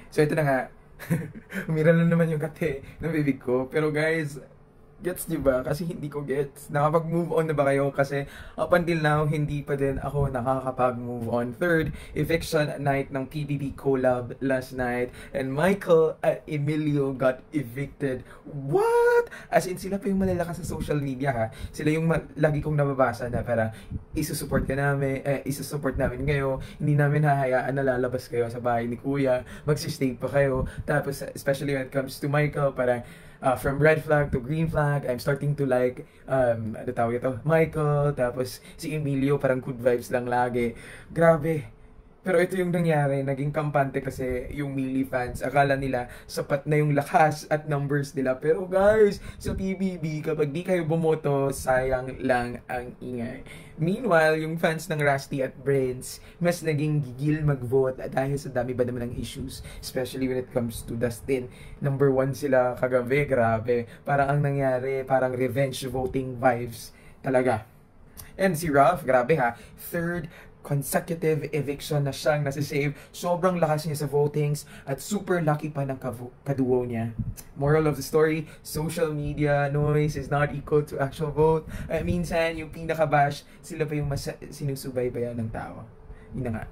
So ito na nga, umira na naman yung kate ng bibig ko. Pero guys, gets niyo ba? Kasi hindi ko gets. Nakapag-move on na ba kayo? Kasi up until now, hindi pa din ako nakakapag-move on. Third, eviction night ng PBB collab last night. And Michael at Emilio got evicted. What? As in, sila pa yung malalakas sa social media ha. Sila yung lagi kong nababasa na para isusupport ka namin, isusupport namin kayo. Hindi namin hahayaan na lalabas kayo sa bahay ni Kuya. Magsistay pa kayo. Tapos, especially when it comes to Michael, parang from red flag to green flag, I'm starting to like, ano tawag ito, Michael, tapos si Emilio, parang good vibes lang lagi. Grabe. Pero ito yung nangyari, naging kampante kasi yung Millie fans. Akala nila sapat na yung lakas at numbers nila. Pero guys, sa PBB, kapag di kayo bumoto, sayang lang ang ingay. Meanwhile, yung fans ng Rusty at Brains, mas naging gigil mag-vote dahil sa dami ba naman ng issues. Especially when it comes to Dustin. Number 1 sila kagabi, grabe. Parang ang nangyari, parang revenge voting vibes talaga. And si Ralph, grabe ha, third consecutive eviction na siyang nasisave. Sobrang lakas niya sa votings at super lucky pa ng kaduo niya. Moral of the story, social media noise is not equal to actual vote. Minsan, yung pinaka-bash, sila pa yung mas sinusubaybayan ng tao. Yun na nga.